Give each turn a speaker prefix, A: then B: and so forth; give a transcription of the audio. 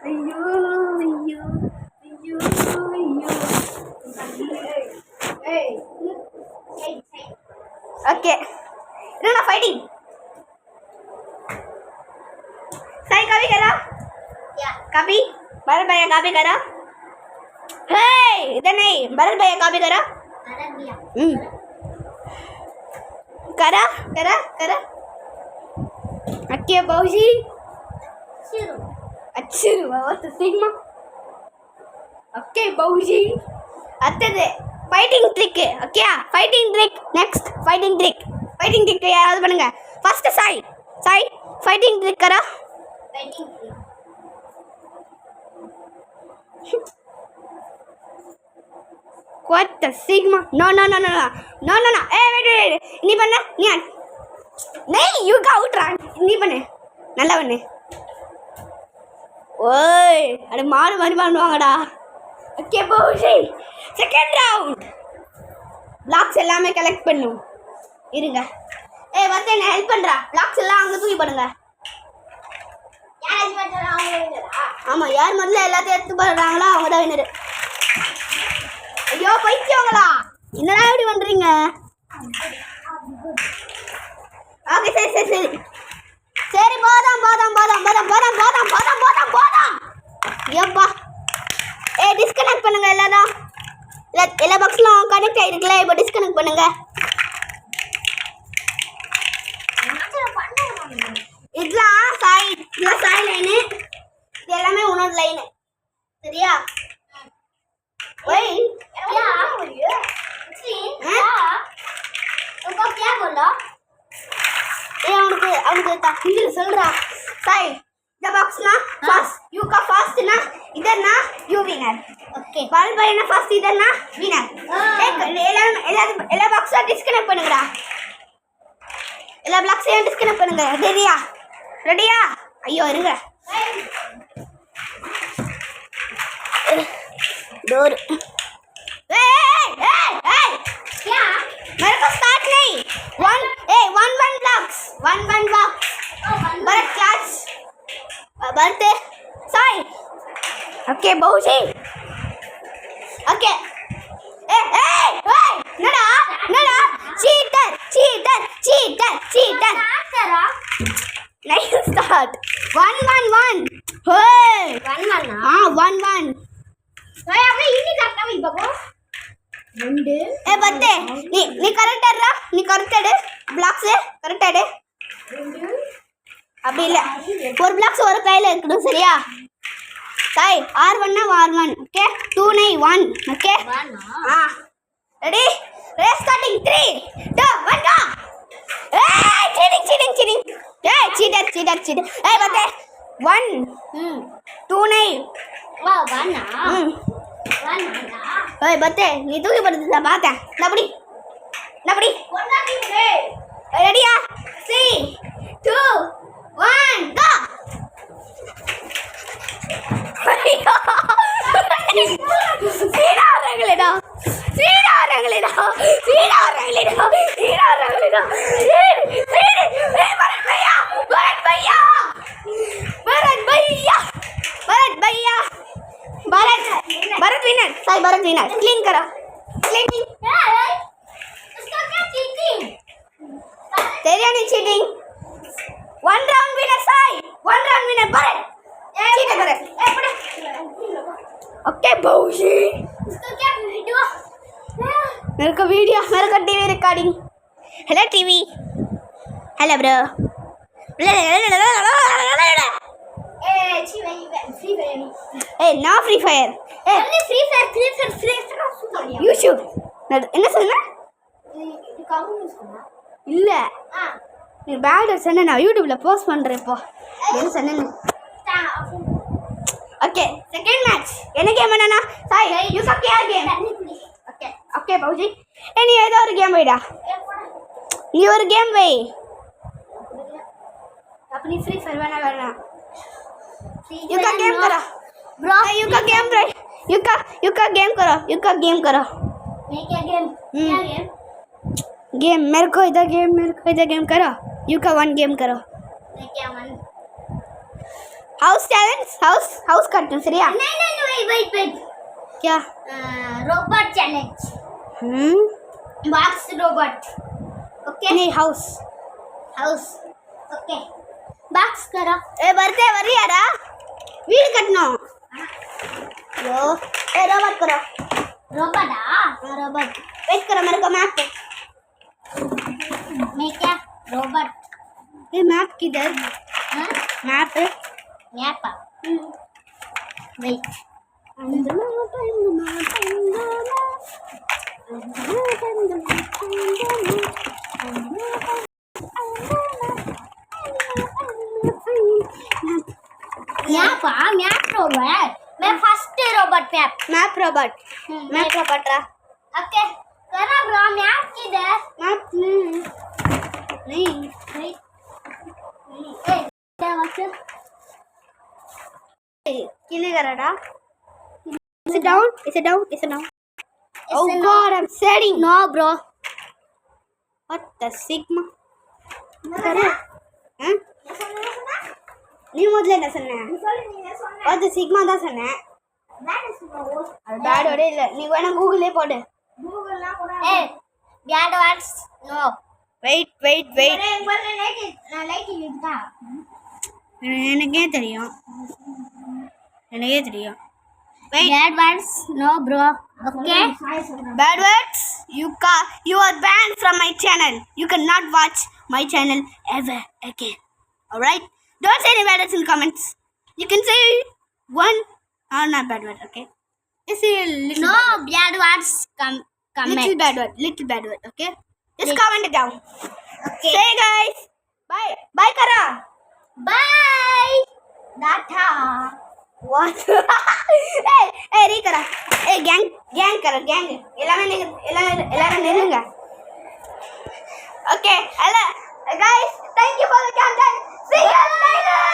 A: ஐயோ ஐயோ ஐயோ ஐயோ. ओके इन्होंने फाइटिंग साई कभी करा क्या कभी भरत भैया कभी करा हे इधर नहीं भरत भैया कभी करा करा करा करा ओके बाबूजी अच्छी बाबा तो सिग्मा ओके बाबूजी आते थे fighting trick okay fighting trick next fighting trick याद பண்ணுங்க first Sai Sai fighting trick करा fighting trick what the sigma no no no no no no no A wait நீ பண்ண நீ नहीं you go out நீ பண்ணு நல்லா பண்ணு ஓய் அட மாடு மாதிரி பண்ணுவாங்கடா ஓகே போஷி செகண்ட் ரவுண்ட் பிளாக்ஸ் எல்லாமே கலெக்ட் பண்ணும் இருங்க ஏய் வந்து என்ன ஹெல்ப் பண்றா பிளாக்ஸ் எல்லாம் அங்க தூக்கி போடுங்க யார் முதல்ல அவங்க வினரா ஆமா யார் முதல்ல எல்லாத்தையும் எடுத்து போடுறாங்களோ அவங்க தான் வினர் ஐயோ பைத்தியங்களா என்னடா இப்படி பண்றீங்க ஓகே சரி சரி சரி சரி போதாம் போதாம் போதாம் போதாம் போதாம் போதாம் போதாம் போதாம் போதாம் ஏப்பா ஏய் டிஸ்கனெக்ட் பண்ணுங்க எல்லாரும் எல்லா பாக்ஸ்லாம் கனெக்ட் ஆயிருக்குல இப்போ டிஸ்கனெக்ட் பண்ணுங்க இதெல்லாம் சாய் லைனு இது எல்லாமே உன்னோட லைனு சரியா ओए क्या हो रहा है तुमको क्या बोला ये उनको हिंदी में बोल रहा साई द बॉक्स ना फर्स्ट यू का फर्स्ट ना इधर ना यू विनर ओके बाल भाई ना फर्स्ट इधर ना विनर एक एला बॉक्स डिस्कनेक्ट பண்ணுங்கடா எல்லா பிளாக்ஸையும் டிஸ்கனெக்ட் பண்ணுங்க ரெடியா ஐயோ இருங்க डोर क्या मेरे को स्टार्ट नहीं one box Bharat class Bharat Sai okay बाबूजी ओके नड़ा नड़ा चीटर चीटर चीटर चीटर नहीं स्टार्ट 1-1-1 हाँ 1-1 बत्ते नी करेक्ट ब्लॉक्स करेक्ट अभी और ब्लॉक्स और கையில இருக்கணும் சரியா சாய் R1 னா R1 ஓகே 2 नहीं 1 ஓகே हां ரெடி ரேஸ் ஸ்டார்டிங் 3 2 1 गो चीटिंग चीटर ए बत्ते 1 2 नहीं वाह 1 ना ओए बत्ते நீ தூக்கி போடுறத பார்த்தேன் நபடி ரெடியா 3 2 1 கோ சீடாரங்களேடா Bharat winner Sai Bharat winner clean करो क्लीनिंग इसका क्या चीटिंग तेरी नहीं cheating one round winner Sai one round winner Bharat cheat Bharat okay बाबूजी इसका क्या वीडियो मेरे को TV recording hello TV hello bro free fire YouTube என்ன சொன்ன இல்ல நீ பேட் சொன்ன நான் யூடியூப்ல போஸ்ட் பண்றேன் இப்போ என்ன சொன்னேன்னு ओके सेकंड मैच என்ன கேம் என்னன்னா சாய் யூ का क्या गेम ओके ओके बाबूजी நீ ஏதோ ஒரு கேம் வைடா நீ ஒரு கேம் வை अपनी फ्री फायर बना यू का गेम करो ब्रो यू का गेम ब्रो यू का गेम करो मैं क्या गेम मेरे को इधर गेम करो यू का वन गेम करो मैं क्या वन हाउस चैलेंज हाउस करते हैं சரியா
B: नहीं वेट
A: क्या
B: robot challenge box robot okay
A: नहीं हाउस
B: ओके बॉक्स करो
A: ए बरते वरियाडा வீடு கட்டணும் यो ए रोबोट करो
B: रोबोटा
A: रोबोट वेट करो मेरे को मैप
B: मैं क्या रोबोट
A: ये मैप किधर
B: हाँ
A: map
B: map wait map robot मैं फर्स्ट रोबोट
A: मैप रोबोट रा
B: ओके करा ब्रो मैप किधर
A: मैप नहीं
B: ए क्या वक्त
A: किने Karada sit down oh god I'm setting
B: no bro
A: what the sigma करे हैं நீ முதல்ல என்ன சொன்ன what the sigma தான் சொன்னேன் டாட் ஓட இல்ல நீ வேணா கூகுள்ல போடு
B: ए dad wants no
A: wait
B: like இதுதா
A: எனக்கே தெரியும் wait
B: dad wants no bro okay
A: bad words you are banned from my channel you cannot watch my channel ever again all right don't say any bad words in comments you can say one or not bad word okay just say a little
B: no
A: bad
B: dad wants come
A: little bad word okay just comment it down
B: okay
A: say guys bye kara
B: bye data
A: what hey re kara hey gang kara gang எல்லாரும் நில்லுங்க okay hello guys thank you for the content see you later